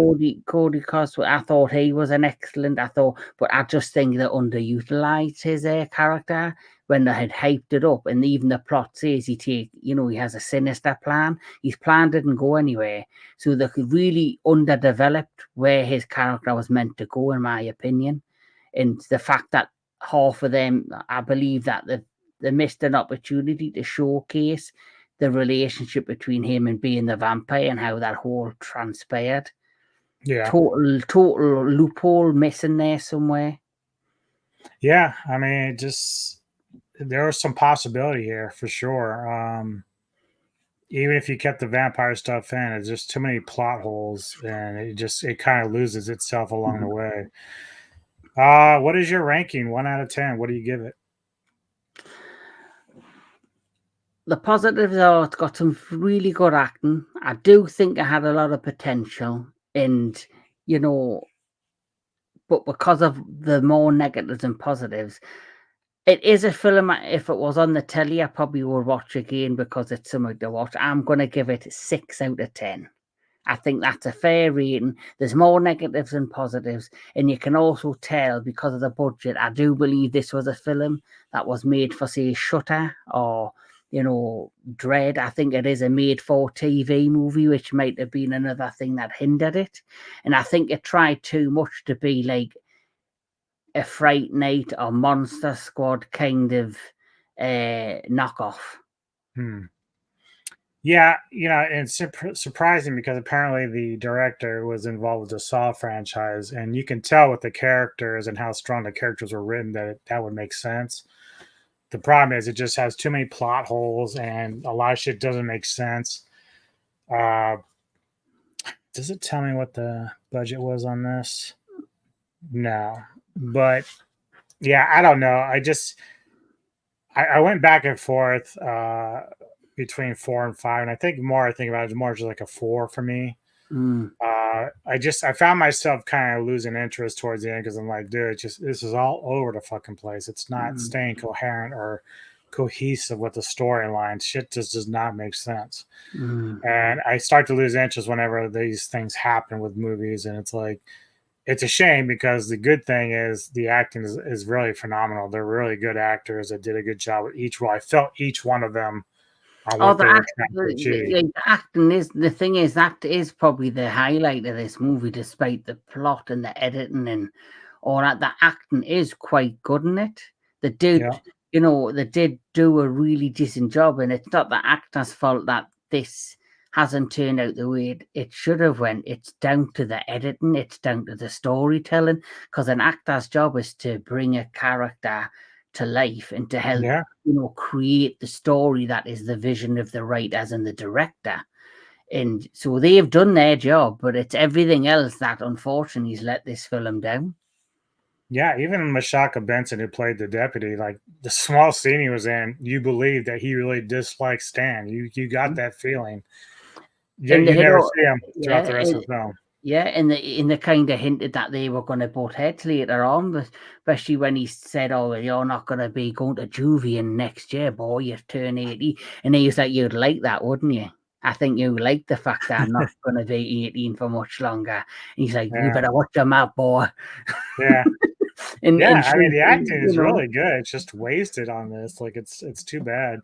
Cody Cosmo. I thought he was an excellent. But I just think they underutilized his character when they had hyped it up, and even the plot says he has a sinister plan. His plan didn't go anywhere, so they could really underdeveloped where his character was meant to go, in my opinion. And the fact that half of them, I believe that they missed an opportunity to showcase the relationship between him and being the vampire and how that whole transpired. Yeah. Total loophole missing there somewhere. Yeah, I mean, there was some possibility here for sure. Even if you kept the vampire stuff in, it's just too many plot holes, and it kind of loses itself along the way. What is your ranking? 1 out of 10. What do you give it? The positives are it's got some really good acting. I do think it had a lot of potential, and but because of the more negatives and positives, it is a film. If it was on the telly, I probably would watch again because it's something to watch. I'm going to give it 6 out of 10. I think that's a fair rating. There's more negatives than positives, and you can also tell because of the budget. I do believe this was a film that was made for, say, Shutter or Dread. I think it is a made-for-TV movie, which might have been another thing that hindered it. And I think it tried too much to be like a Fright Night or Monster Squad kind of knockoff. Yeah, and it's surprising because apparently the director was involved with the Saw franchise, and you can tell with the characters and how strong the characters were written that would make sense. The problem is it just has too many plot holes, and a lot of shit doesn't make sense. Does it tell me what the budget was on this? No, but yeah, I don't know. I went back and forth between 4 and 5, and I think I think about it, it's more just like a 4 for me. I found myself kind of losing interest towards the end because I'm like, dude, this is all over the fucking place. It's not staying coherent or cohesive with the storyline. Shit just does not make sense. And I start to lose interest whenever these things happen with movies, and it's like, it's a shame because the good thing is the acting is really phenomenal. They're really good actors that did a good job with each role. I felt each one of them on what they were trying to achieve. The acting is the thing is that is probably the highlight of this movie, despite the plot and the editing and all that. The acting is quite good in it. They did, they did do a really decent job, and it's not the actor's fault that this hasn't turned out the way it should have went. It's down to the editing, it's down to the storytelling, because an actor's job is to bring a character to life and to help create the story that is the vision of the writers and the director. And so they've done their job, but it's everything else that unfortunately has let this film down. Yeah, even Mashaka Benson, who played the deputy, like the small scene he was in, you believe that he really dislikes Stan. You got that feeling. Yeah, you never see him throughout the rest of the film. Yeah, and they kind of hinted that they were going to butt heads later on, but especially when he said, "Oh, you're not going to be going to juvie next year, boy. You turn 80." And he was like, "You'd like that, wouldn't you? I think you like the fact that I'm not going to be 18 for much longer." And he's like, "You better watch your mouth, boy." Yeah. I mean, the acting is really good. It's just wasted on this. Like, it's too bad.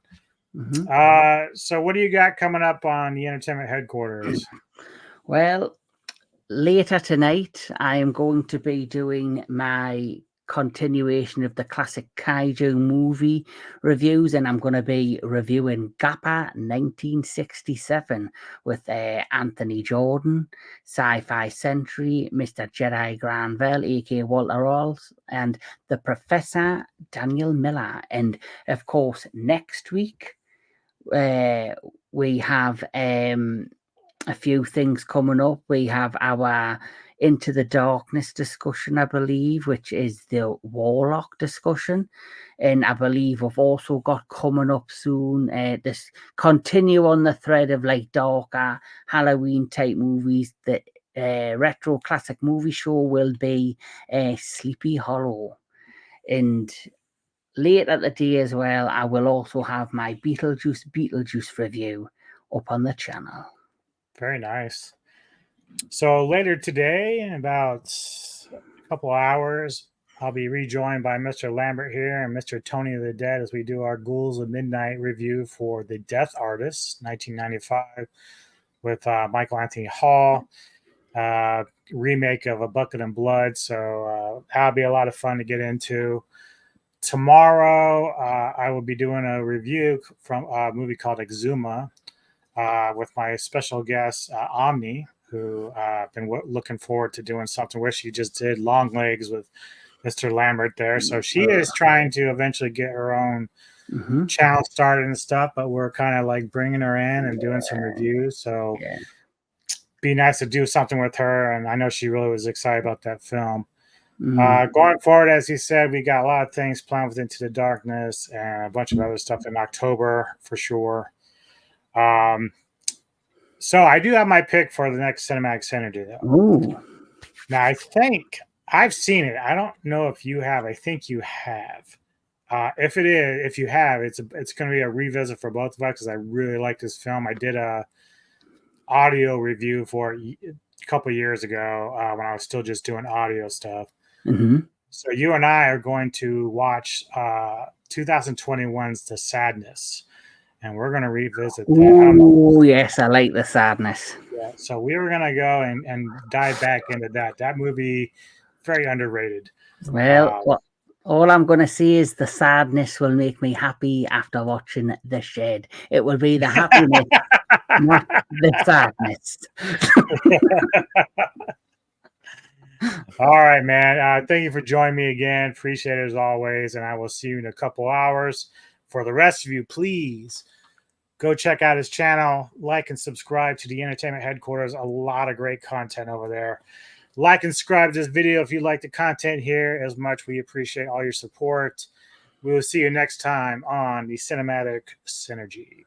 So what do you got coming up on the entertainment headquarters? Well, later tonight, I am going to be doing my continuation of the classic kaiju movie reviews, and I'm going to be reviewing Gappa 1967 with Anthony Jordan, Sci-Fi Century, Mr. Jedi Granville, aka Walter Rawls, and the Professor Daniel Miller. And of course, next week we have a few things coming up. We have our Into the Darkness discussion, I believe, which is the Warlock discussion. And I believe we've also got coming up soon this continue on the thread of like darker Halloween type movies. The retro classic movie show will be Sleepy Hollow. And later the day as well, I will also have my Beetlejuice review up on the channel. Very nice. So later today, in about a couple hours, I'll be rejoined by Mr. Lambert here and Mr. Tony of the Dead as we do our Ghouls of Midnight review for The Death Artist, 1995, with Michael Anthony Hall, remake of A Bucket of Blood. So that'll be a lot of fun to get into. Tomorrow, I will be doing a review from a movie called Exuma with my special guest, Omni, who I've been looking forward to doing something with. She just did Long Legs with Mr. Lambert there. So she is trying to eventually get her own channel started and stuff, but we're kind of like bringing her in and doing some reviews. So be nice to do something with her. And I know she really was excited about that film. Going forward, as he said, we got a lot of things planned with Into the Darkness and a bunch of other stuff in October for sure. So I do have my pick for the next cinematic synergy, though. Ooh. Now, I think I've seen it. I don't know if you have. I think you have. If you have, it's going to be a revisit for both of us because I really like this film. I did a audio review for it a couple of years ago when I was still just doing audio stuff. So you and I are going to watch 2021's The Sadness. And we're going to revisit that. Oh, yes, I like The Sadness. Yeah, so we were going to go and dive back into that. That movie, very underrated. Well, all I'm going to say is The Sadness will make me happy after watching The Shed. It will be the happiness, not the sadness. All right, man. Thank you for joining me again. Appreciate it as always. And I will see you in a couple hours. For the rest of you, please go check out his channel, like and subscribe to the Entertainment Headquarters. A lot of great content over there. Like and subscribe to this video if you like the content here as much. We appreciate all your support. We will see you next time on the Cinematic Synergy.